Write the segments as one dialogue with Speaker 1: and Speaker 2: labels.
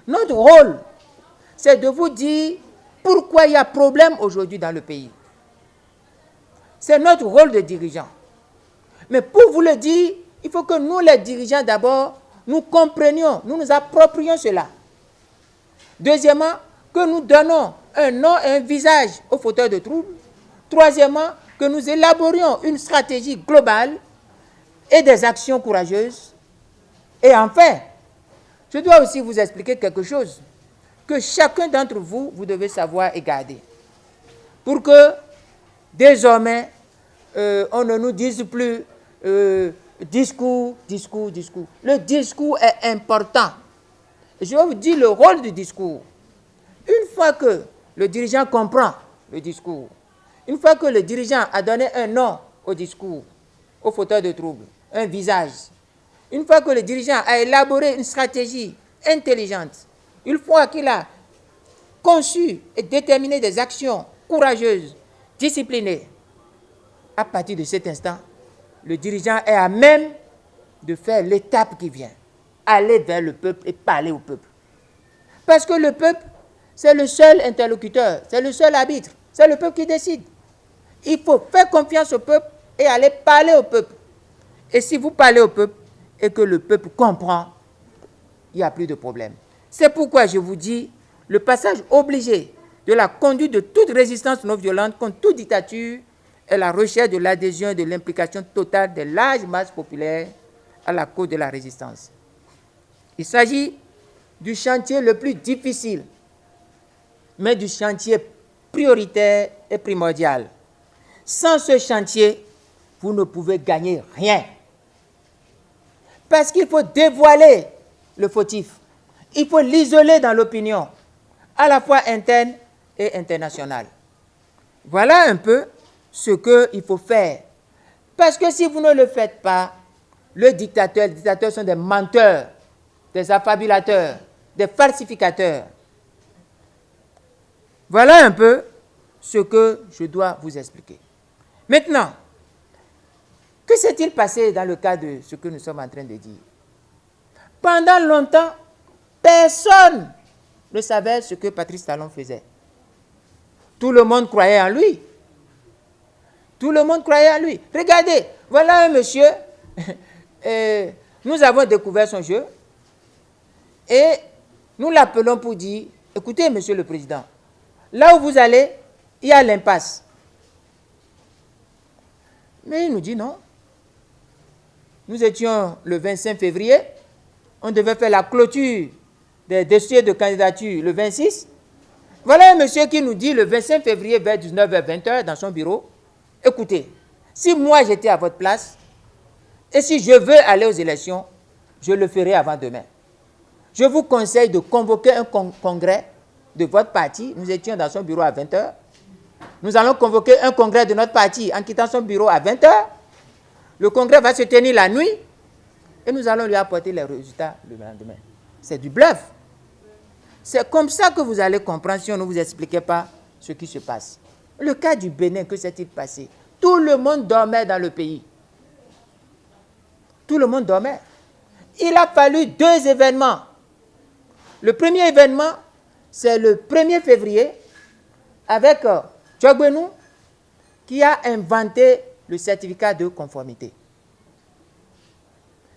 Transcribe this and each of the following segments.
Speaker 1: Notre rôle, c'est de vous dire pourquoi il y a problème aujourd'hui dans le pays. C'est notre rôle de dirigeant. Mais pour vous le dire, il faut que nous, les dirigeants, d'abord, nous comprenions, nous nous approprions cela. Deuxièmement, que nous donnons un nom et un visage aux fauteurs de troubles. Troisièmement, que nous élaborions une stratégie globale et des actions courageuses. Et enfin, je dois aussi vous expliquer quelque chose que chacun d'entre vous, vous devez savoir et garder. Pour que, désormais, on ne nous dise plus discours, discours, discours. Le discours est important. Je vais vous dire le rôle du discours. Une fois que le dirigeant comprend le discours, une fois que le dirigeant a donné un nom au discours, au fauteurs de troubles, un visage, une fois que le dirigeant a élaboré une stratégie intelligente, une fois qu'il a conçu et déterminé des actions courageuses, disciplinées, à partir de cet instant, le dirigeant est à même de faire l'étape qui vient, aller vers le peuple et parler au peuple. Parce que le peuple, c'est le seul interlocuteur, c'est le seul arbitre, c'est le peuple qui décide. Il faut faire confiance au peuple et aller parler au peuple. Et si vous parlez au peuple et que le peuple comprend, il n'y a plus de problème. C'est pourquoi je vous dis, le passage obligé de la conduite de toute résistance non violente contre toute dictature est la recherche de l'adhésion et de l'implication totale des larges masses populaires à la cause de la résistance. Il s'agit du chantier le plus difficile, mais du chantier prioritaire et primordial. Sans ce chantier, vous ne pouvez gagner rien. Parce qu'il faut dévoiler le fautif. Il faut l'isoler dans l'opinion, à la fois interne et internationale. Voilà un peu ce qu'il faut faire. Parce que si vous ne le faites pas, les dictateurs sont des menteurs, des affabulateurs, des falsificateurs. Voilà un peu ce que je dois vous expliquer. Maintenant, que s'est-il passé dans le cas de ce que nous sommes en train de dire? Pendant longtemps, personne ne savait ce que Patrice Talon faisait. Tout le monde croyait en lui. Tout le monde croyait en lui. Regardez, voilà un monsieur, nous avons découvert son jeu et nous l'appelons pour dire, écoutez, monsieur le président, là où vous allez, il y a l'impasse. Mais il nous dit non. Nous étions le 25 février, on devait faire la clôture des dossiers de candidature le 26. Voilà un monsieur qui nous dit le 25 février vers 19h-20h dans son bureau, écoutez, si moi j'étais à votre place, et si je veux aller aux élections, je le ferai avant demain. Je vous conseille de convoquer un congrès de votre parti. Nous étions dans son bureau à 20h. Nous allons convoquer un congrès de notre parti en quittant son bureau à 20h. Le congrès va se tenir la nuit et nous allons lui apporter les résultats le lendemain. C'est du bluff. C'est comme ça que vous allez comprendre si on ne vous expliquait pas ce qui se passe. Le cas du Bénin, que s'est-il passé? Tout le monde dormait dans le pays. Tout le monde dormait. Il a fallu 2 événements. Le premier événement, c'est le 1er février avec Djogbenou qui a inventé le certificat de conformité.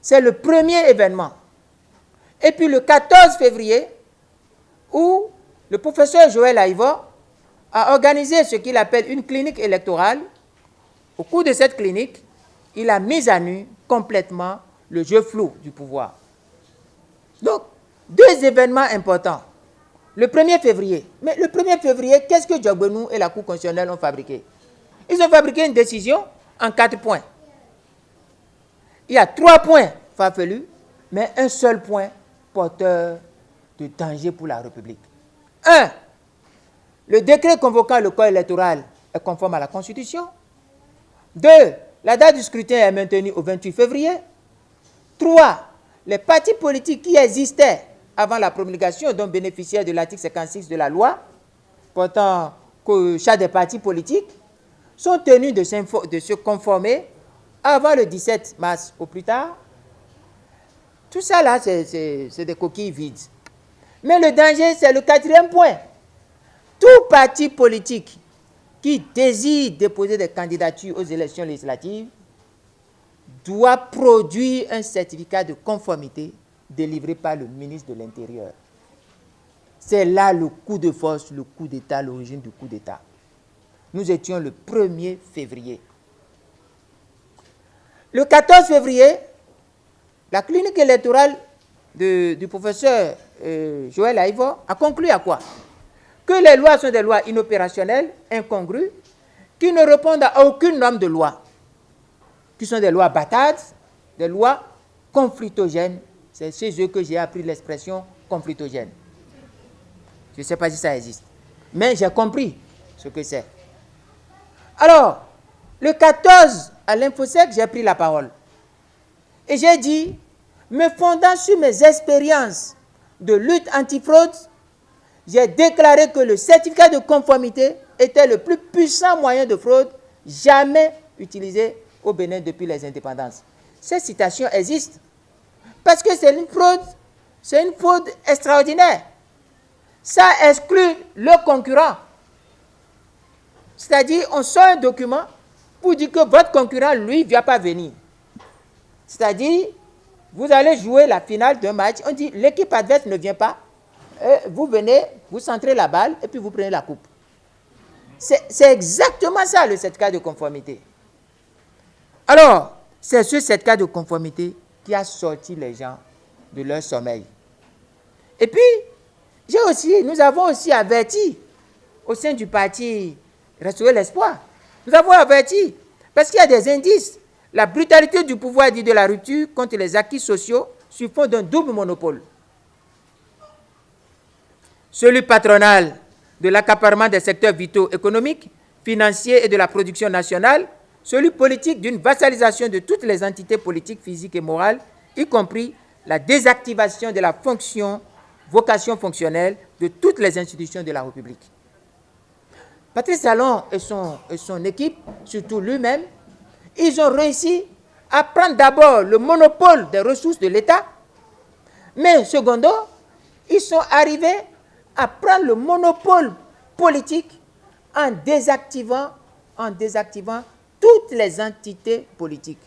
Speaker 1: C'est le premier événement. Et puis le 14 février, où le professeur Joël Aïvo a organisé ce qu'il appelle une clinique électorale. Au cours de cette clinique, il a mis à nu complètement le jeu flou du pouvoir. Donc, 2 événements importants. Le 1er février. Mais le 1er février, qu'est-ce que Djogbenou et la Cour constitutionnelle ont fabriqué? Ils ont fabriqué une décision en 4 points. Il y a 3 points farfelus, mais un seul point porteur de danger pour la République. 1. Le décret convoquant le corps électoral est conforme à la Constitution. 2. La date du scrutin est maintenue au 28 février. 3. Les partis politiques qui existaient avant la promulgation, dont bénéficiaient de l'article 56 de la loi portant au chat des partis politiques, sont tenus de se conformer avant le 17 mars au plus tard. Tout ça là, c'est des coquilles vides. Mais le danger, c'est le quatrième point. Tout parti politique qui désire déposer des candidatures aux élections législatives doit produire un certificat de conformité délivré par le ministre de l'Intérieur. C'est là le coup de force, le coup d'État, l'origine du coup d'État. Nous étions le 1er février. Le 14 février, la clinique électorale du professeur Joël Aïvo a conclu à quoi? Que les lois sont des lois inopérationnelles, incongrues, qui ne répondent à aucune norme de loi, qui sont des lois bâtardes, des lois conflictogènes. C'est chez eux que j'ai appris l'expression conflictogène. Je ne sais pas si ça existe, mais j'ai compris ce que c'est. Alors, le 14, à l'Infosec, j'ai pris la parole. Et j'ai dit, me fondant sur mes expériences de lutte antifraude, j'ai déclaré que le certificat de conformité était le plus puissant moyen de fraude jamais utilisé au Bénin depuis les indépendances. Cette citation existe parce que c'est une fraude extraordinaire. Ça exclut le concurrent. C'est-à-dire, on sort un document pour dire que votre concurrent, lui, ne vient pas venir. C'est-à-dire, vous allez jouer la finale d'un match, on dit l'équipe adverse ne vient pas, vous venez, vous centrez la balle et puis vous prenez la coupe. C'est exactement ça le certificat de conformité. Alors, c'est ce certificat de conformité qui a sorti les gens de leur sommeil. Et puis, nous avons aussi averti au sein du parti Restaurer l'espoir. Nous avons averti parce qu'il y a des indices. La brutalité du pouvoir dit de la rupture contre les acquis sociaux sur fond d'un double monopole. Celui patronal de l'accaparement des secteurs vitaux économiques, financiers et de la production nationale, celui politique d'une vassalisation de toutes les entités politiques, physiques et morales, y compris la désactivation de la vocation fonctionnelle de toutes les institutions de la République. Patrice Talon et son équipe, surtout lui-même, ils ont réussi à prendre d'abord le monopole des ressources de l'État, mais secondo, ils sont arrivés à prendre le monopole politique en désactivant toutes les entités politiques.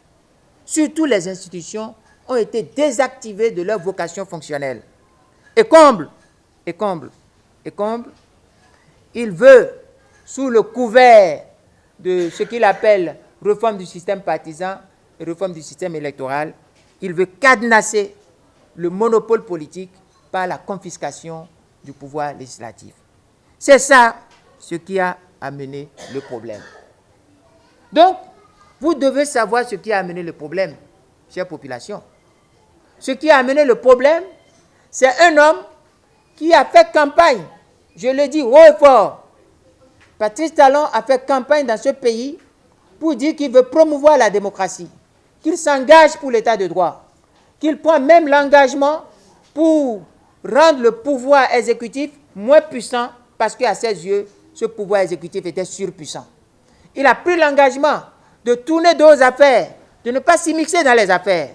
Speaker 1: Surtout les institutions ont été désactivées de leur vocation fonctionnelle. Et comble, il veut, sous le couvert de ce qu'il appelle réforme du système partisan et réforme du système électoral, il veut cadenasser le monopole politique par la confiscation du pouvoir législatif. C'est ça ce qui a amené le problème. Donc, vous devez savoir ce qui a amené le problème, chère population. Ce qui a amené le problème, c'est un homme qui a fait campagne, je le dis haut et fort. Patrice Talon a fait campagne dans ce pays pour dire qu'il veut promouvoir la démocratie, qu'il s'engage pour l'état de droit, qu'il prend même l'engagement pour rendre le pouvoir exécutif moins puissant parce qu'à ses yeux, ce pouvoir exécutif était surpuissant. Il a pris l'engagement de tourner dos aux affaires, de ne pas s'immiscer dans les affaires.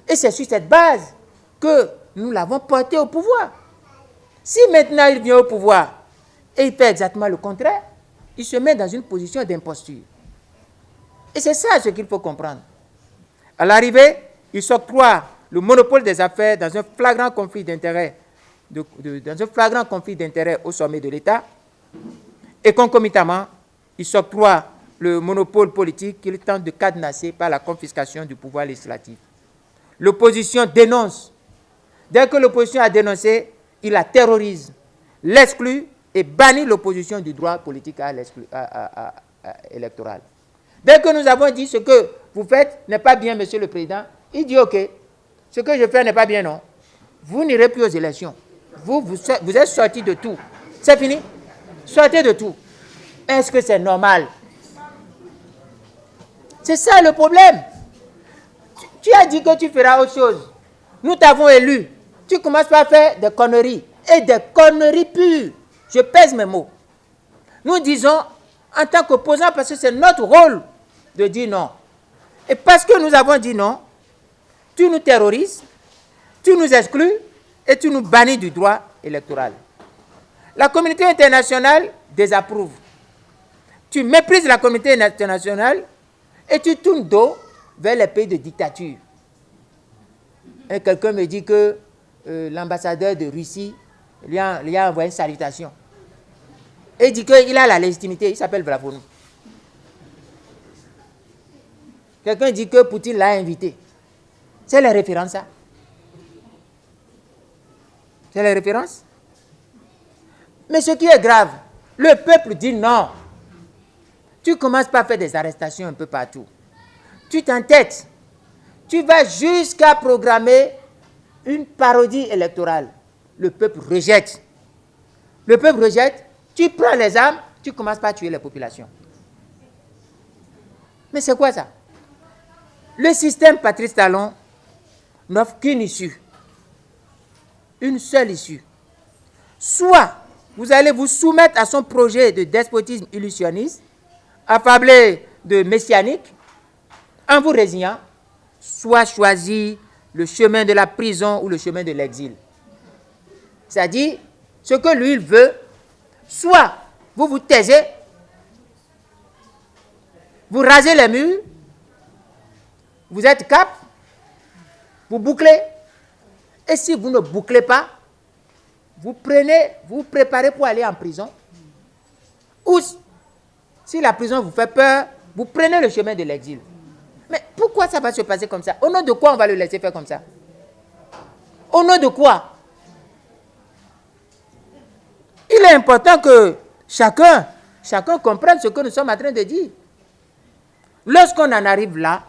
Speaker 1: Et c'est sur cette base que nous l'avons porté au pouvoir. Si maintenant il vient au pouvoir et il fait exactement le contraire, il se met dans une position d'imposture. Et c'est ça ce qu'il faut comprendre. À l'arrivée, il s'octroie le monopole des affaires dans un flagrant conflit d'intérêts au sommet de l'État. Et concomitamment, il s'octroie le monopole politique qu'il tente de cadenasser par la confiscation du pouvoir législatif. L'opposition dénonce. Dès que l'opposition a dénoncé, il la terrorise, l'exclut et bannit l'opposition du droit politique électoral. Dès que nous avons dit ce que vous faites n'est pas bien, Monsieur le Président, il dit OK, ce que je fais n'est pas bien, non. Vous n'irez plus aux élections. Vous êtes sortis de tout. C'est fini. Sortez de tout. Est-ce que c'est normal? C'est ça le problème. Tu as dit que tu feras autre chose. Nous t'avons élu. Tu commences par faire des conneries. Et des conneries pures. Je pèse mes mots. Nous disons, en tant qu'opposants, parce que c'est notre rôle de dire non. Et parce que nous avons dit non, tu nous terrorises, tu nous exclus, et tu nous bannis du droit électoral. La communauté internationale désapprouve. Tu méprises la communauté internationale et tu tournes dos vers les pays de dictature. Et quelqu'un me dit que l'ambassadeur de Russie lui a envoyé une salutation. Et il dit qu'il a la légitimité, il s'appelle Vlavonou. Quelqu'un dit que Poutine l'a invité. C'est les références, ça. C'est les références. Mais ce qui est grave, le peuple dit non. Tu commences par faire des arrestations un peu partout. Tu t'entêtes. Tu vas jusqu'à programmer une parodie électorale. Le peuple rejette. Le peuple rejette. Tu prends les armes, tu commences par tuer les populations. Mais c'est quoi ça? Le système Patrice Talon n'offre qu'une issue. Une seule issue. Soit vous allez vous soumettre à son projet de despotisme illusionniste, affablé de messianique, en vous résignant, soit choisir le chemin de la prison ou le chemin de l'exil. C'est-à-dire, ce que lui il veut, soit vous vous taisez, vous rasez les murs, vous êtes cap, vous bouclez, et si vous ne bouclez pas, vous vous préparez pour aller en prison, ou si la prison vous fait peur, vous prenez le chemin de l'exil. Mais pourquoi ça va se passer comme ça? Au nom de quoi on va le laisser faire comme ça? Au nom de quoi? Il est important que chacun comprenne ce que nous sommes en train de dire. Lorsqu'on en arrive là,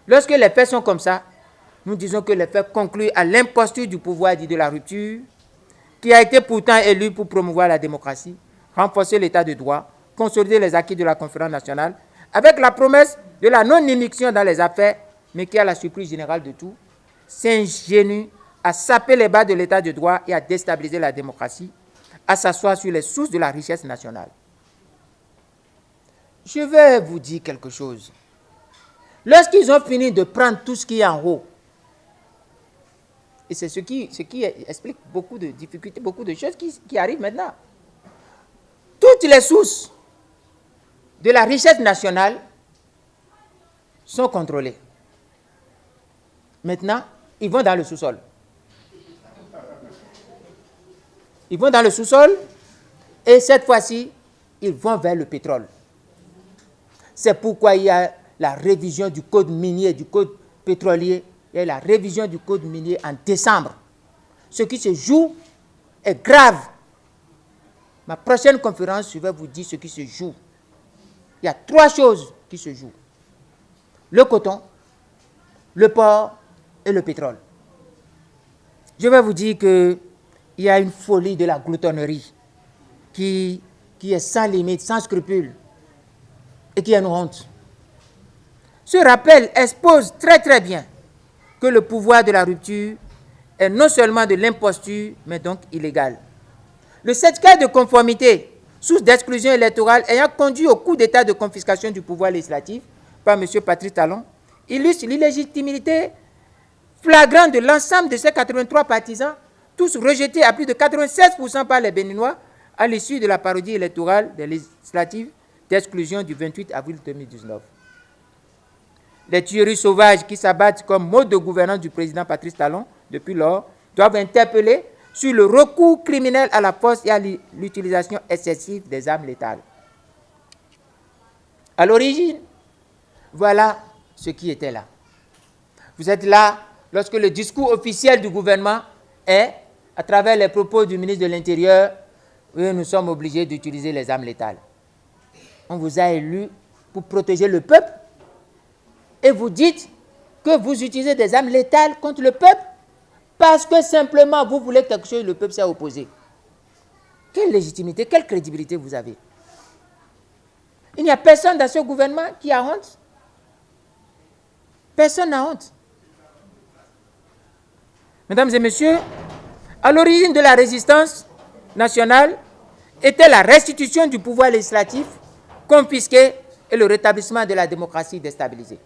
Speaker 1: lorsque les faits sont comme ça, nous disons que les faits concluent à l'imposture du pouvoir dit de la rupture, qui a été pourtant élu pour promouvoir la démocratie, renforcer l'état de droit, consolider les acquis de la conférence nationale, avec la promesse de la non-immixtion dans les affaires, mais qui, à la surprise générale de tout, s'ingénue à saper les bas de l'état de droit et à déstabiliser la démocratie, à s'asseoir sur les sources de la richesse nationale. Je vais vous dire quelque chose. Lorsqu'ils ont fini de prendre tout ce qui est en haut, et c'est ce qui explique beaucoup de difficultés, beaucoup de choses qui arrivent maintenant. Toutes les sources de la richesse nationale sont contrôlées. Maintenant, ils vont dans le sous-sol. Ils vont dans le sous-sol et cette fois-ci, ils vont vers le pétrole. C'est pourquoi il y a la révision du code minier, du code pétrolier. Il y a la révision du code minier en décembre. Ce qui se joue est grave. Ma prochaine conférence, je vais vous dire ce qui se joue. Il y a 3 choses qui se jouent. Le coton, le porc et le pétrole. Je vais vous dire qu'il y a une folie de la gloutonnerie qui est sans limite, sans scrupule et qui est une honte. Ce rappel expose très très bien que le pouvoir de la rupture est non seulement de l'imposture, mais donc illégal. Le certificat de conformité, source d'exclusion électorale ayant conduit au coup d'état de confiscation du pouvoir législatif par M. Patrice Talon, illustre l'illégitimité flagrante de l'ensemble de ces 83 partisans, tous rejetés à plus de 96% par les Béninois à l'issue de la parodie électorale des législatives d'exclusion du 28 avril 2019. Les tueries sauvages qui s'abattent comme mode de gouvernance du président Patrice Talon depuis lors doivent interpeller sur le recours criminel à la force et à l'utilisation excessive des armes létales. À l'origine, voilà ce qui était là. Vous êtes là lorsque le discours officiel du gouvernement est, à travers les propos du ministre de l'Intérieur, oui, nous sommes obligés d'utiliser les armes létales. On vous a élu pour protéger le peuple et vous dites que vous utilisez des armes létales contre le peuple parce que simplement vous voulez quelque chose et le peuple s'est opposé. Quelle légitimité, quelle crédibilité vous avez? Il n'y a personne dans ce gouvernement qui a honte. Personne n'a honte. Mesdames et messieurs, à l'origine de la résistance nationale était la restitution du pouvoir législatif confisqué et le rétablissement de la démocratie déstabilisée.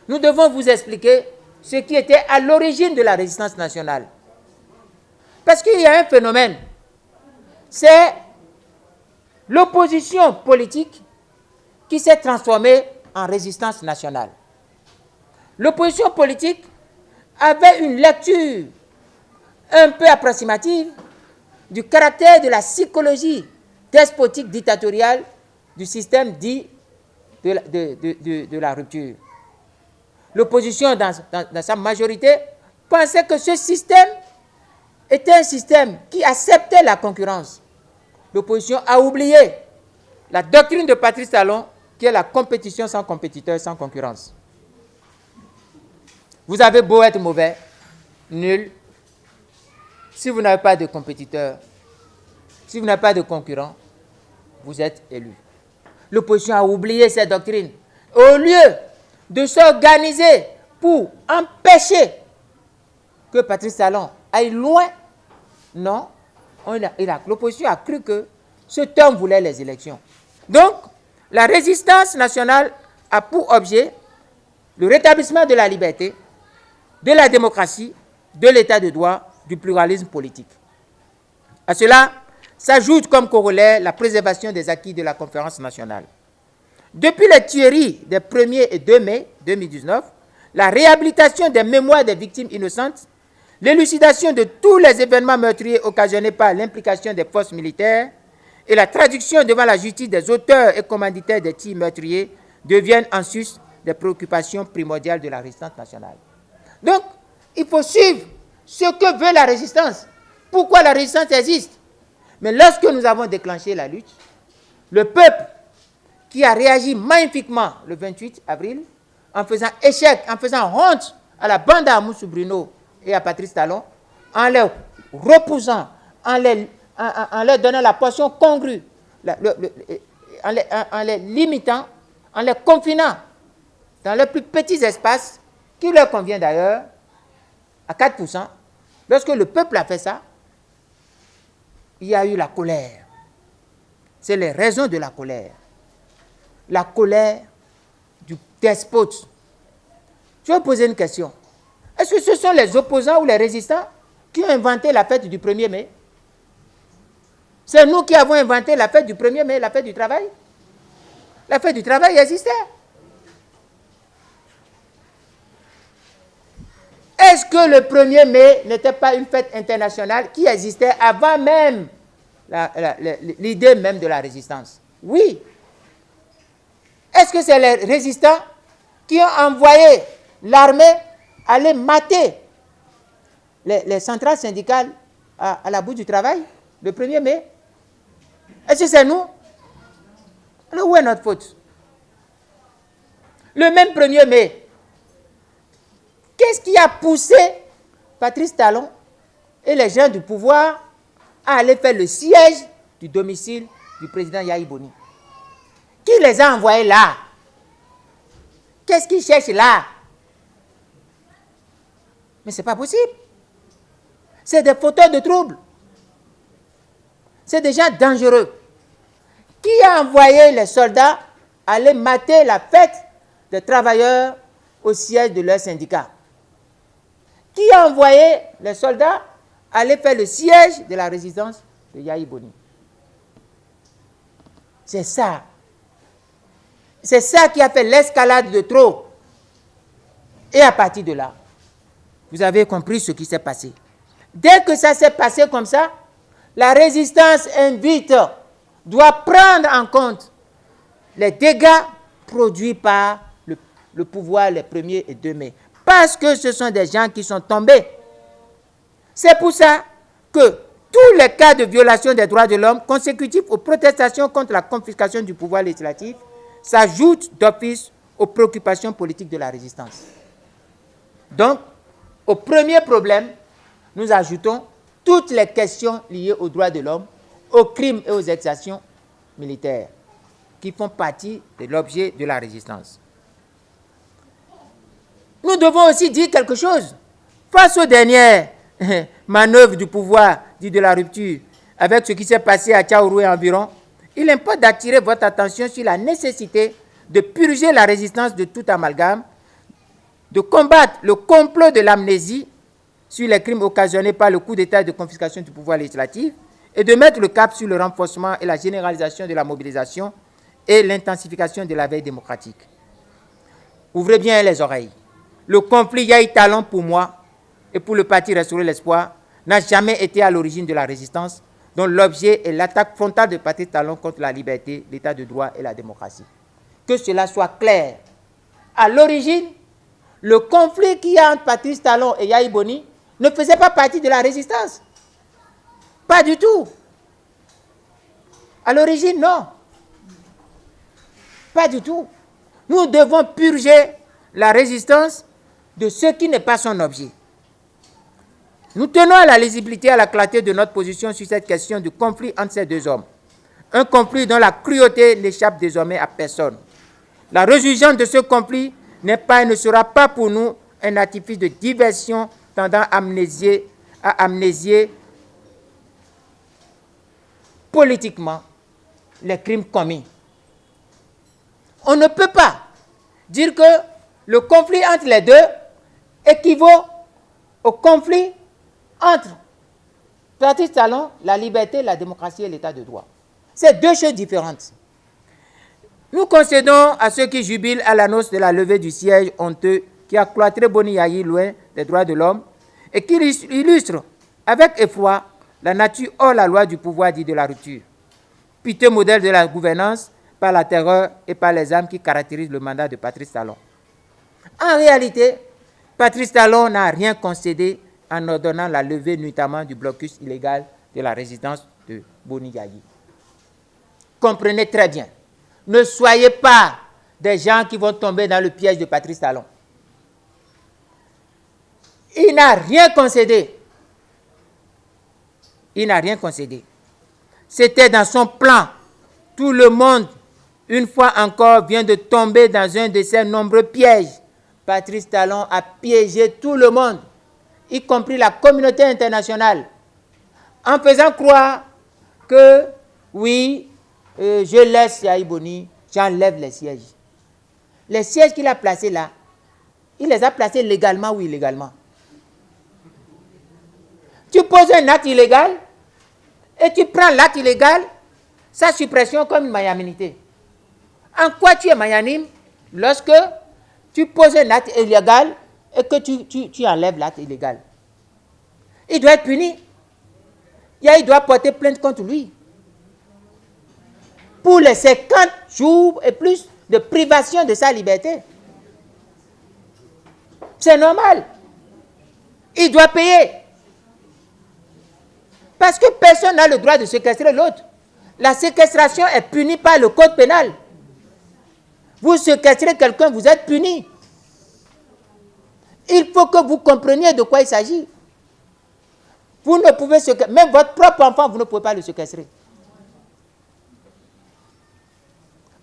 Speaker 1: Nous devons vous expliquer ce qui était à l'origine de la résistance nationale. Parce qu'il y a un phénomène, c'est l'opposition politique qui s'est transformée en résistance nationale. L'opposition politique avait une lecture un peu approximative du caractère de la psychologie despotique dictatoriale du système dit de la rupture. L'opposition, dans sa majorité, pensait que ce système était un système qui acceptait la concurrence. L'opposition a oublié la doctrine de Patrice Talon, qui est la compétition sans compétiteur, sans concurrence. Vous avez beau être mauvais, nul, si vous n'avez pas de compétiteur, si vous n'avez pas de concurrent, vous êtes élu. L'opposition a oublié cette doctrine. Au lieu de s'organiser pour empêcher que Patrice Talon aille loin, non, l'opposition a cru que cet homme voulait les élections. Donc, la résistance nationale a pour objet le rétablissement de la liberté, de la démocratie, de l'état de droit, du pluralisme politique. À cela s'ajoute comme corollaire la préservation des acquis de la conférence nationale. Depuis les tueries des 1er et 2 mai 2019, la réhabilitation des mémoires des victimes innocentes, l'élucidation de tous les événements meurtriers occasionnés par l'implication des forces militaires et la traduction devant la justice des auteurs et commanditaires des tirs meurtriers deviennent en sus des préoccupations primordiales de la résistance nationale. Donc, il faut suivre ce que veut la résistance. Pourquoi la résistance existe? Mais lorsque nous avons déclenché la lutte, le peuple qui a réagi magnifiquement le 28 avril, en faisant échec, en faisant honte à la bande à Moussou Bruno et à Patrice Talon, en les repoussant, en leur donnant la portion congrue, en les limitant, en les confinant dans les plus petits espaces, qui leur convient d'ailleurs, à 4%, lorsque le peuple a fait ça, il y a eu la colère. C'est les raisons de la colère. La colère du despote. Je vais poser une question. Est-ce que ce sont les opposants ou les résistants qui ont inventé la fête du 1er mai? C'est nous qui avons inventé la fête du 1er mai, la fête du travail. La fête du travail existait. Est-ce que le 1er mai n'était pas une fête internationale qui existait avant même l'idée même de la résistance? Oui. Est-ce que c'est les résistants qui ont envoyé l'armée aller mater les centrales syndicales à la bout du travail le 1er mai? Est-ce que c'est nous? Alors où est notre faute? Le même 1er mai, qu'est-ce qui a poussé Patrice Talon et les gens du pouvoir à aller faire le siège du domicile du président Yahi Boni? Qui les a envoyés là? Qu'est-ce qu'ils cherchent là? Mais ce n'est pas possible. C'est des fauteurs de troubles. C'est des gens dangereux. Qui a envoyé les soldats aller mater la fête des travailleurs au siège de leur syndicat? Qui a envoyé les soldats aller faire le siège de la résidence de Yahi Boni? C'est ça. C'est ça qui a fait l'escalade de trop. Et à partir de là, vous avez compris ce qui s'est passé. Dès que ça s'est passé comme ça, la résistance invite, doit prendre en compte les dégâts produits par le pouvoir les 1er et 2 mai. Parce que ce sont des gens qui sont tombés. C'est pour ça que tous les cas de violation des droits de l'homme consécutifs aux protestations contre la confiscation du pouvoir législatif s'ajoutent d'office aux préoccupations politiques de la résistance. Donc, au premier problème, nous ajoutons toutes les questions liées aux droits de l'homme, aux crimes et aux exactions militaires, qui font partie de l'objet de la résistance. Nous devons aussi dire quelque chose. Face aux dernières manœuvres du pouvoir dit de la rupture, avec ce qui s'est passé à Tchaourou et environ, il importe d'attirer votre attention sur la nécessité de purger la résistance de tout amalgame, de combattre le complot de l'amnésie sur les crimes occasionnés par le coup d'État de confiscation du pouvoir législatif et de mettre le cap sur le renforcement et la généralisation de la mobilisation et l'intensification de la veille démocratique. Ouvrez bien les oreilles. Le conflit Yahi Talon, pour moi et pour le parti Restaurer l'Espoir, n'a jamais été à l'origine de la résistance, dont l'objet est l'attaque frontale de Patrice Talon contre la liberté, l'état de droit et la démocratie. Que cela soit clair. À l'origine, le conflit qu'il y a entre Patrice Talon et Yahi Boni ne faisait pas partie de la résistance. Pas du tout. À l'origine, non. Pas du tout. Nous devons purger la résistance de ce qui n'est pas son objet. Nous tenons à la lisibilité et à la clarté de notre position sur cette question du conflit entre ces deux hommes. Un conflit dont la cruauté n'échappe désormais à personne. La résurgence de ce conflit n'est pas et ne sera pas pour nous un artifice de diversion tendant à amnésier politiquement les crimes commis. On ne peut pas dire que le conflit entre les deux équivaut au conflit entre Patrice Talon, la liberté, la démocratie et l'état de droit. C'est deux choses différentes. Nous concédons à ceux qui jubilent à l'annonce de la levée du siège honteux qui a cloîtré Boni Yahi loin des droits de l'homme et qui illustre avec effroi la nature hors la loi du pouvoir dit de la rupture. Piteux modèle de la gouvernance par la terreur et par les armes qui caractérisent le mandat de Patrice Talon. En réalité, Patrice Talon n'a rien concédé en ordonnant la levée nuitamment du blocus illégal de la résidence de Boni Yahi. Comprenez très bien. Ne soyez pas des gens qui vont tomber dans le piège de Patrice Talon. Il n'a rien concédé. Il n'a rien concédé. C'était dans son plan. Tout le monde, une fois encore, vient de tomber dans un de ces nombreux pièges. Patrice Talon a piégé tout le monde, y compris la communauté internationale, en faisant croire que, oui, je laisse Yahi Boni, j'enlève les sièges. Les sièges qu'il a placés là, il les a placés légalement ou illégalement. Tu poses un acte illégal et tu prends l'acte illégal, sa suppression comme une magnanimité. En quoi tu es magnanime lorsque tu poses un acte illégal et que tu enlèves l'acte illégal? Il doit être puni. Il doit porter plainte contre lui. Pour les 50 jours et plus de privation de sa liberté. C'est normal. Il doit payer. Parce que personne n'a le droit de séquestrer l'autre. La séquestration est punie par le code pénal. Vous séquestrez quelqu'un, vous êtes puni. Il faut que vous compreniez de quoi il s'agit. Vous ne pouvez séquestrer, même votre propre enfant, vous ne pouvez pas le séquestrer.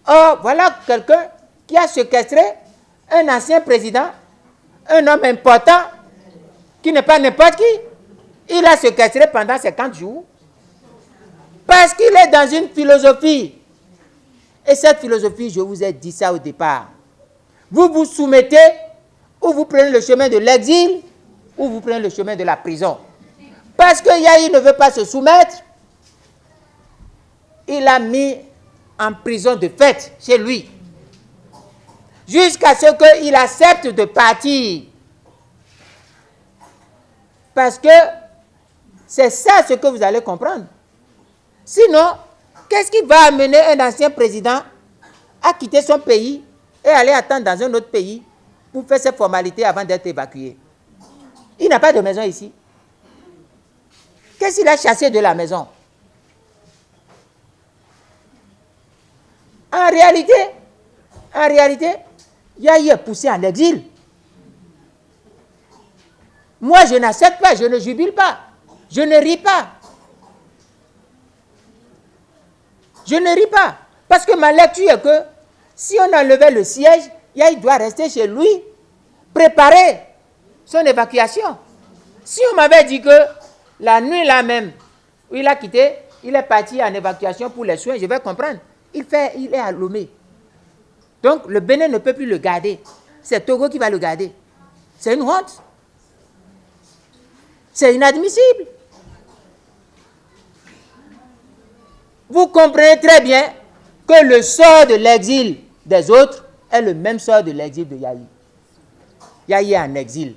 Speaker 1: Or, voilà quelqu'un qui a séquestré un ancien président, un homme important, qui n'est pas n'importe qui. Il a séquestré pendant 50 jours parce qu'il est dans une philosophie. Et cette philosophie, je vous ai dit ça au départ. Vous vous soumettez, ou vous prenez le chemin de l'exil, ou vous prenez le chemin de la prison. Parce que Yahi ne veut pas se soumettre, il a mis en prison de fait chez lui. Jusqu'à ce qu'il accepte de partir. Parce que c'est ça ce que vous allez comprendre. Sinon, qu'est-ce qui va amener un ancien président à quitter son pays et aller attendre dans un autre pays pour faire ses formalités avant d'être évacué? Il n'a pas de maison ici. Qu'est-ce qu'il a chassé de la maison? En réalité, Yahi est poussé en exil. Moi, je n'accepte pas, je ne jubile pas, je ne ris pas. Je ne ris pas, parce que ma lecture est que si on enlevait le siège, Yahi doit rester chez lui, préparer son évacuation. Si on m'avait dit que la nuit là même, où il a quitté, il est parti en évacuation pour les soins, je vais comprendre. Il est à Lomé. Donc le Bénin ne peut plus le garder. C'est Togo qui va le garder. C'est une honte. C'est inadmissible. Vous comprenez très bien que le sort de l'exil des autres est le même sort de l'exil de Yahi. Yahi est en exil.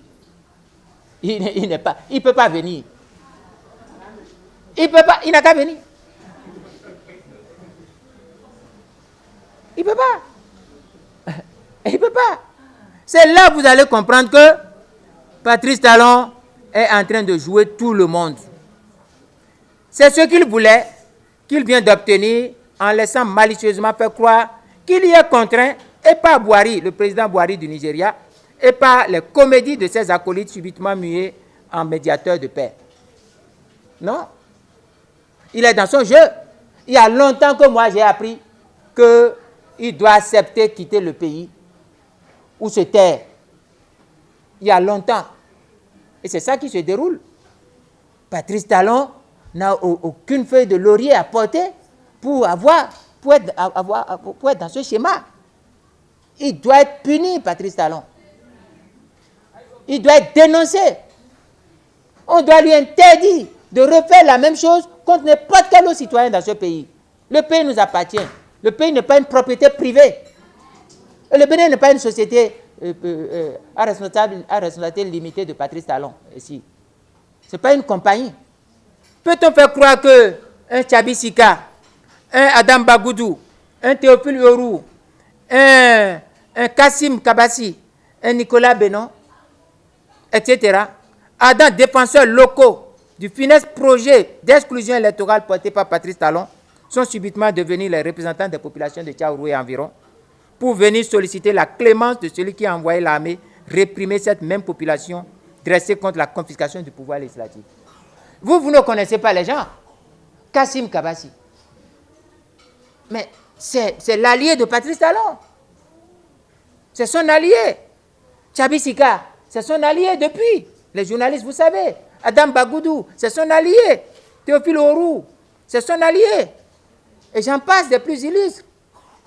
Speaker 1: Il ne peut pas venir. Il n'a qu'à venir. Il ne peut pas. Il ne peut pas. C'est là que vous allez comprendre que Patrice Talon est en train de jouer tout le monde. C'est ce qu'il voulait, qu'il vient d'obtenir en laissant malicieusement faire croire qu'il y est contraint, et par Buhari, le président Buhari du Nigeria, et par les comédies de ses acolytes subitement muets en médiateurs de paix. Non. Il est dans son jeu. Il y a longtemps que moi j'ai appris qu'il doit accepter quitter le pays ou se taire. Il y a longtemps. Et c'est ça qui se déroule. Patrice Talon n'a aucune feuille de laurier à porter pour être dans ce schéma. Il doit être puni, Patrice Talon. Il doit être dénoncé. On doit lui interdire de refaire la même chose contre n'importe quel autre citoyen dans ce pays. Le pays nous appartient. Le pays n'est pas une propriété privée. Et le Bénin n'est pas une société à responsabilité limitée de Patrice Talon. Ici. Ce n'est pas une compagnie. Peut-on faire croire qu'un Tchabi Sika, un Adam Bagoudou, un Théophile Yorou, un Kassim Kabassi, un Nicolas Benon, etc., ardents défenseurs locaux du funeste projet d'exclusion électorale porté par Patrice Talon, sont subitement devenus les représentants des populations de Tchaourou et environ pour venir solliciter la clémence de celui qui a envoyé l'armée réprimer cette même population dressée contre la confiscation du pouvoir législatif. Vous ne connaissez pas les gens. Kassim Kabassi. Mais c'est l'allié de Patrice Talon. C'est son allié. Tchabi Sika, c'est son allié depuis. Les journalistes, vous savez. Adam Bagoudou, c'est son allié. Théophile Orou, c'est son allié. Et j'en passe des plus illustres.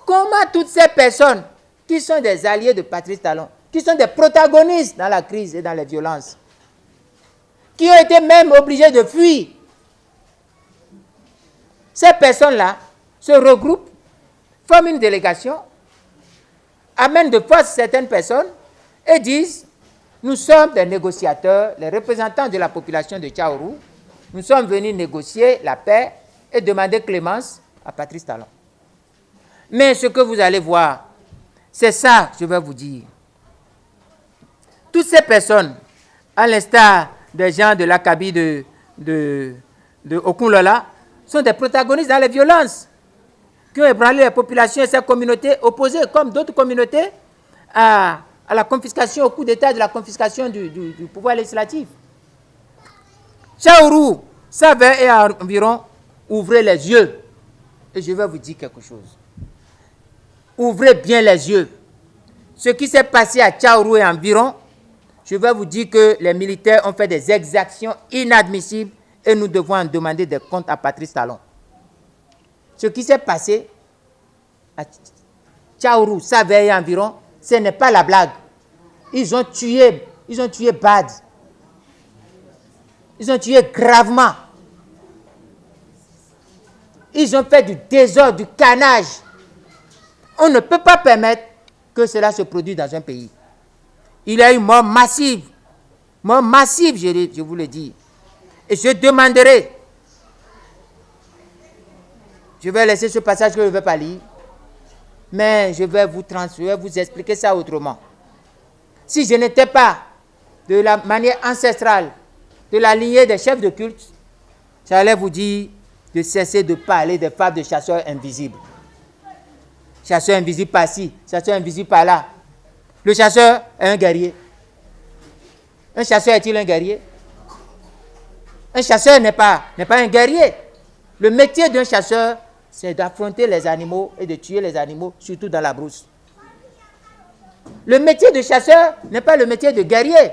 Speaker 1: Comment toutes ces personnes qui sont des alliés de Patrice Talon, qui sont des protagonistes dans la crise et dans les violences, qui ont été même obligés de fuir, ces personnes-là se regroupent, forment une délégation, amènent de force certaines personnes et disent: nous sommes des négociateurs, les représentants de la population de Tchaourou, nous sommes venus négocier la paix et demander clémence à Patrice Talon. Mais ce que vous allez voir, c'est ça, je vais vous dire. Toutes ces personnes, à l'instar des gens de l'Akabi de Okunlola, sont des protagonistes dans les violences qui ont ébranlé les populations et ces communautés opposées, comme d'autres communautés, à la confiscation, au coup d'État de la confiscation du pouvoir législatif. Tchaourou, Savait et environ, ouvrez les yeux. Et je vais vous dire quelque chose. Ouvrez bien les yeux. Ce qui s'est passé à Tchaourou et environ, je vais vous dire que les militaires ont fait des exactions inadmissibles et nous devons en demander des comptes à Patrice Talon. Ce qui s'est passé à Tchaourou, Savait et environ, ce n'est pas la blague. Ils ont tué Bad. Ils ont tué gravement. Ils ont fait du désordre, du carnage. On ne peut pas permettre que cela se produise dans un pays. Il y a eu mort massive, je vous le dis. Et je demanderai, je vais laisser ce passage que je ne vais pas lire, mais je vais vous expliquer ça autrement. Si je n'étais pas de la manière ancestrale, de la lignée des chefs de culte, j'allais vous dire de cesser de parler des fables de chasseurs invisibles. Chasseur invisible par-ci, chasseur invisible par-là. Le chasseur est un guerrier. Un chasseur est-il un guerrier? Un chasseur n'est pas un guerrier. Le métier d'un chasseur, c'est d'affronter les animaux et de tuer les animaux, surtout dans la brousse. Le métier de chasseur n'est pas le métier de guerrier.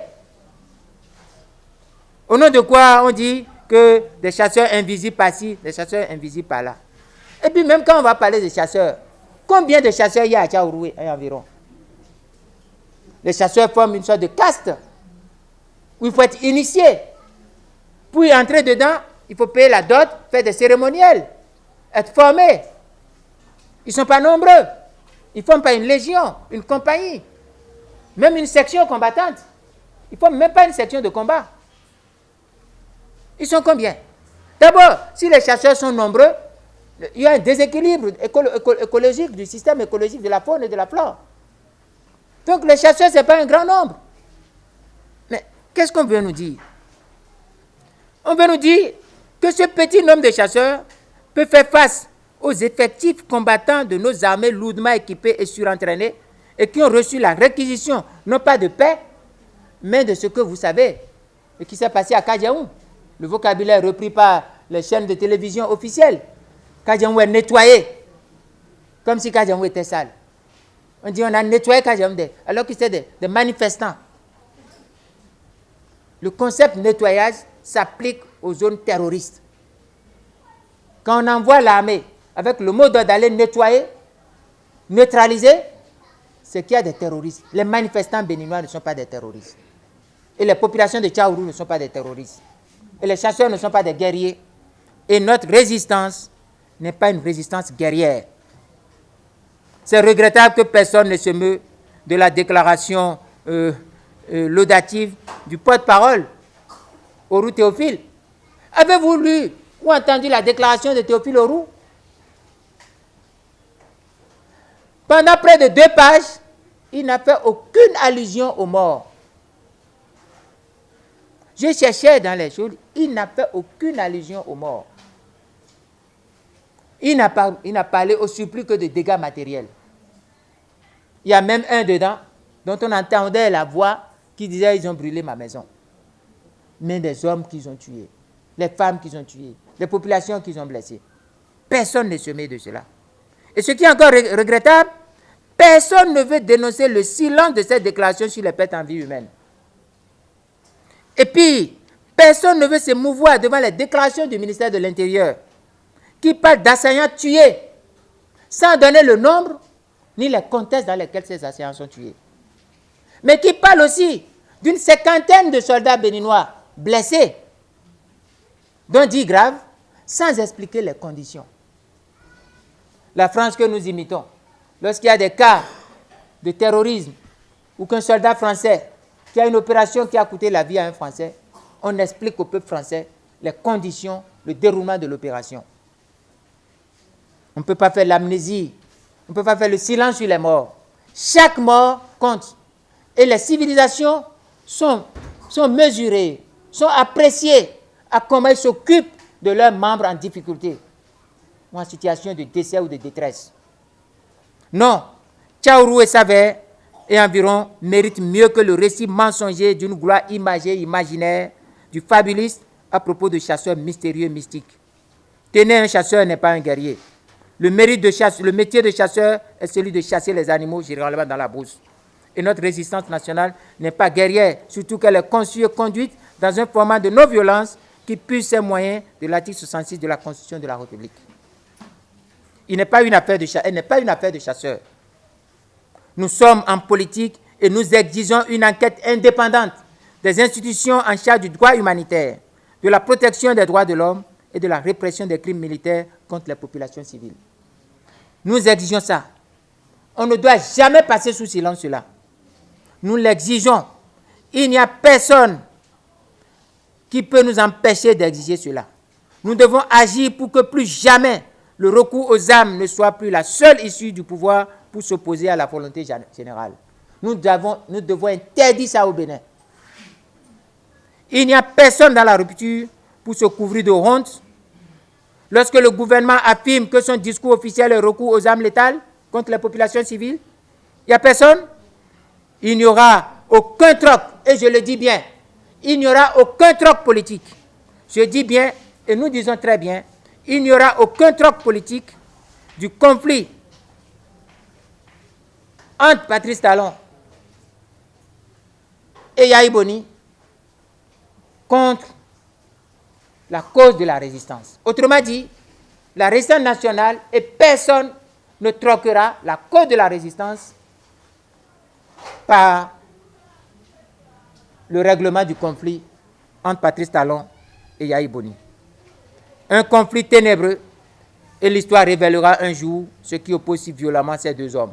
Speaker 1: Au nom de quoi on dit que des chasseurs invisibles par-ci, des chasseurs invisibles par-là. Et puis même quand on va parler de chasseurs, combien de chasseurs il y a à Tchaourou et environ? Les chasseurs forment une sorte de caste où il faut être initié. Pour y entrer dedans, il faut payer la dot, faire des cérémoniels, être formé. Ils ne sont pas nombreux. Ils ne forment pas une légion, une compagnie, même une section combattante. Ils ne forment même pas une section de combat. Ils sont combien? D'abord, si les chasseurs sont nombreux, il y a un déséquilibre écologique du système écologique de la faune et de la flore. Donc les chasseurs, ce n'est pas un grand nombre. Mais qu'est-ce qu'on veut nous dire? On veut nous dire que ce petit nombre de chasseurs peut faire face aux effectifs combattants de nos armées lourdement équipées et surentraînées et qui ont reçu la réquisition, non pas de paix, mais de ce que vous savez, et qui s'est passé à Kadjaou. Le vocabulaire repris par les chaînes de télévision officielles. Kadjaou est nettoyé, comme si Kadjaou était sale. On dit on a nettoyé Kadjaou, alors que c'était des manifestants. Le concept nettoyage s'applique aux zones terroristes. Quand on envoie l'armée avec le mot d'ordre d'aller nettoyer, neutraliser, c'est qu'il y a des terroristes. Les manifestants béninois ne sont pas des terroristes. Et les populations de Tchaourou ne sont pas des terroristes. Et les chasseurs ne sont pas des guerriers. Et notre résistance n'est pas une résistance guerrière. C'est regrettable que personne ne se meut de la déclaration laudative du porte-parole, Orou Théophile. Avez-vous lu ou entendu la déclaration de Théophile Orou? Pendant près de 2 pages, il n'a fait aucune allusion aux morts. Je cherchais dans les choses, il n'a fait aucune allusion aux morts. Il n'a parlé aussi plus que de dégâts matériels. Il y a même un dedans dont on entendait la voix qui disait ils ont brûlé ma maison. Mais des hommes qu'ils ont tués, les femmes qu'ils ont tuées, les populations qu'ils ont blessées. Personne ne se met de cela. Et ce qui est encore regrettable, personne ne veut dénoncer le silence de cette déclaration sur les pertes en vie humaine. Et puis, personne ne veut se mouvoir devant les déclarations du ministère de l'Intérieur qui parle d'assaillants tués sans donner le nombre ni les contextes dans lesquels ces assaillants sont tués. Mais qui parle aussi d'une 50aine de soldats béninois blessés, dont 10 graves, sans expliquer les conditions. La France que nous imitons, lorsqu'il y a des cas de terrorisme ou qu'un soldat français qui a une opération qui a coûté la vie à un Français, on explique au peuple français les conditions, le déroulement de l'opération. On ne peut pas faire l'amnésie, on ne peut pas faire le silence sur les morts. Chaque mort compte. Et les civilisations sont mesurées, sont appréciées à comment ils s'occupent de leurs membres en difficulté ou en situation de décès ou de détresse. Non, Tchaourou et Savert et environ méritent mieux que le récit mensonger d'une gloire imagée, imaginaire, du fabuliste à propos de chasseurs mystérieux, mystiques. Tenez, un chasseur n'est pas un guerrier. Le métier de chasseur est celui de chasser les animaux, généralement dans la brousse. Et notre résistance nationale n'est pas guerrière, surtout qu'elle est conçue et conduite dans un format de non-violence qui puise ses moyens de l'article 66 de la Constitution de la République. Elle n'est pas une affaire de chasseurs. Nous sommes en politique et nous exigeons une enquête indépendante des institutions en charge du droit humanitaire, de la protection des droits de l'homme et de la répression des crimes militaires contre les populations civiles. Nous exigeons ça. On ne doit jamais passer sous silence cela. Nous l'exigeons. Il n'y a personne qui peut nous empêcher d'exiger cela. Nous devons agir pour que plus jamais le recours aux armes ne soit plus la seule issue du pouvoir pour s'opposer à la volonté générale. Nous devons interdire ça au Bénin. Il n'y a personne dans la rupture pour se couvrir de honte lorsque le gouvernement affirme que son discours officiel est recours aux armes létales contre les populations civiles. Il n'y a personne. Il n'y aura aucun troc, et je le dis bien, il n'y aura aucun troc politique. Je dis bien, et nous disons très bien, il n'y aura aucun troc politique du conflit entre Patrice Talon et Yahi Boni contre la cause de la résistance. Autrement dit, la résistance nationale et personne ne troquera la cause de la résistance par le règlement du conflit entre Patrice Talon et Yahi Boni. Un conflit ténébreux et l'histoire révélera un jour ce qui oppose si violemment ces deux hommes.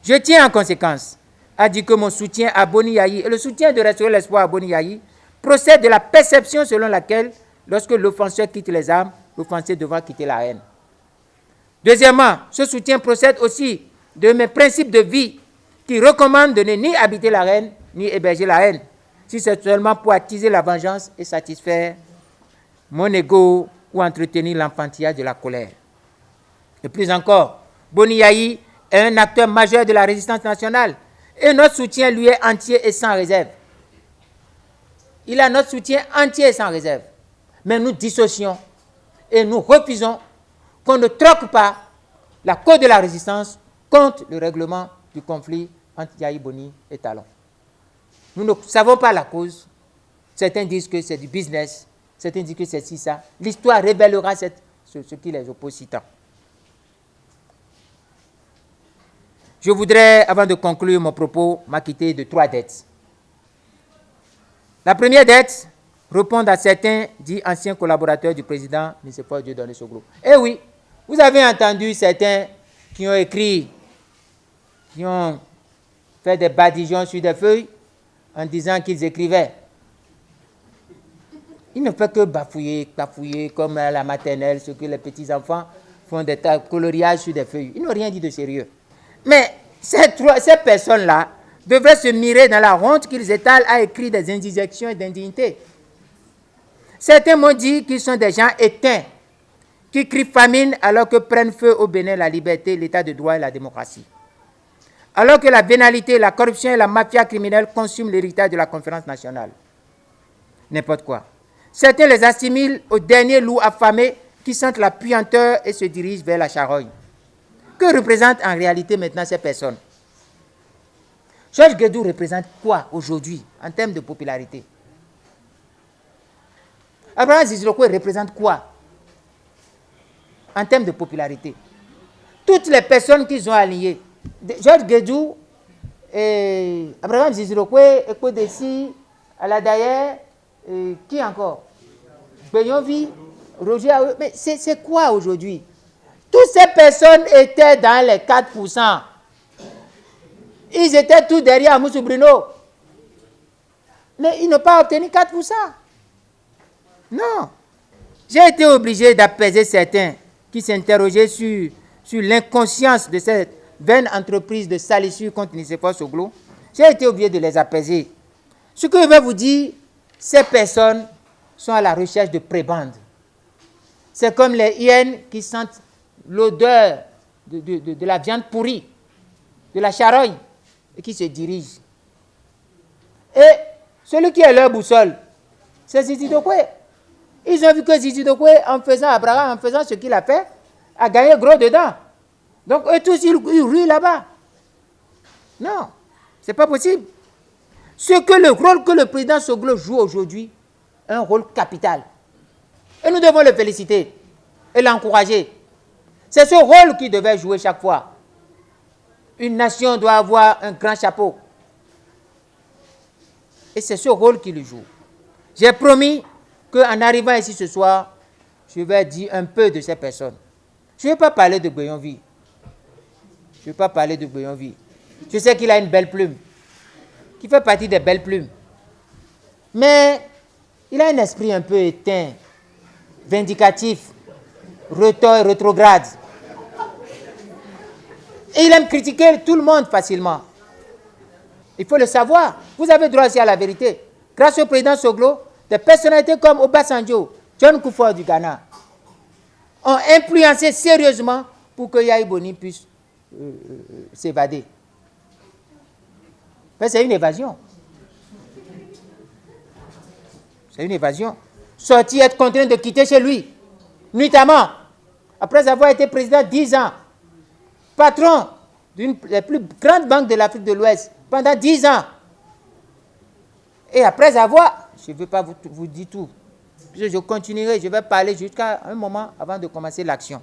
Speaker 1: Je tiens en conséquence à dire que mon soutien à Boni Yahi et le soutien de Restaurer l'espoir à Boni Yahi procède de la perception selon laquelle, lorsque l'offenseur quitte les armes, l'offensé devra quitter la haine. Deuxièmement, ce soutien procède aussi de mes principes de vie qui recommandent de ne ni habiter la haine, ni héberger la haine, si c'est seulement pour attiser la vengeance et satisfaire mon ego ou entretenir l'enfantillage de la colère. Et plus encore, Boni Yahi est un acteur majeur de la résistance nationale et notre soutien lui est entier et sans réserve. Il a notre soutien entier et sans réserve. Mais nous dissocions et nous refusons qu'on ne troque pas la cause de la résistance contre le règlement du conflit entre Yahi Boni et Talon. Nous ne savons pas la cause. Certains disent que c'est du business, certains disent que c'est ci, ça. L'histoire révélera ce qui les oppose si tant. Je voudrais, avant de conclure mon propos, m'acquitter de 3 dettes. La première dette, répondre à certains dits anciens collaborateurs du président Nicéphore Dieudonné Soglo. Eh oui, vous avez entendu certains qui ont écrit, qui ont fait des badigeons sur des feuilles en disant qu'ils écrivaient. Ils ne font que bafouiller comme à la maternelle, ce que les petits-enfants font des coloriages sur des feuilles. Ils n'ont rien dit de sérieux. Mais ces personnes-là devraient se mirer dans la honte qu'ils étalent à écrire des indignations et d'indignité. Certains m'ont dit qu'ils sont des gens éteints, qui crient famine alors que prennent feu au Bénin la liberté, l'état de droit et la démocratie. Alors que la vénalité, la corruption et la mafia criminelle consument l'héritage de la conférence nationale. N'importe quoi. Certains les assimilent aux derniers loups affamés qui sentent la puanteur et se dirigent vers la charogne. Que représentent en réalité maintenant ces personnes? Georges Guédou représente quoi aujourd'hui en termes de popularité? Abraham Zizilokwe représente quoi en termes de popularité? Toutes les personnes qu'ils ont alignées, Georges Guédou, Abraham Zizilokwe, Ekodesi, Aladaye, qui encore? Beyonvi, Roger Aoui. Mais c'est quoi aujourd'hui? Toutes ces personnes étaient dans les 4%. Ils étaient tous derrière Amoussou Bruno. Mais ils n'ont pas obtenu 4%. Non. J'ai été obligé d'apaiser certains qui s'interrogeaient sur l'inconscience de cette vaine entreprise de salissure contre Nicéphore Soglo. J'ai été obligé de les apaiser. Ce que je vais vous dire, ces personnes sont à la recherche de prébendes. C'est comme les hyènes qui sentent l'odeur de la viande pourrie, de la charogne, et qui se dirigent. Et celui qui est leur boussole, c'est Zizilokwe. Ils ont vu que Zizilokwe, en faisant Abraham, en faisant ce qu'il a fait, a gagné gros dedans. Donc eux tous, ils ruent là-bas. Non, ce n'est pas possible. Le rôle que le président Soglo joue aujourd'hui est un rôle capital. Et nous devons le féliciter et l'encourager. C'est ce rôle qu'il devait jouer chaque fois. Une nation doit avoir un grand chapeau. Et c'est ce rôle qu'il joue. J'ai promis qu'en arrivant ici ce soir, je vais dire un peu de ces personnes. Je ne vais pas parler de Beyonvi. Je sais qu'il a une belle plume, qui fait partie des belles plumes. Mais il a un esprit un peu éteint, vindicatif, retors et rétrograde. Et il aime critiquer tout le monde facilement. Il faut le savoir. Vous avez droit aussi à la vérité. Grâce au président Soglo, des personnalités comme Obasanjo, John Kufuor du Ghana, ont influencé sérieusement pour que Yahi Boni puisse s'évader. Mais c'est une évasion. C'est une évasion. Sortir, être contraint de quitter chez lui, nuitamment, après avoir été président 10 ans, patron d'une des plus grandes banques de l'Afrique de l'Ouest pendant 10 ans. Et après avoir, je ne vais pas vous dire tout, je continuerai, je vais parler jusqu'à un moment avant de commencer l'action.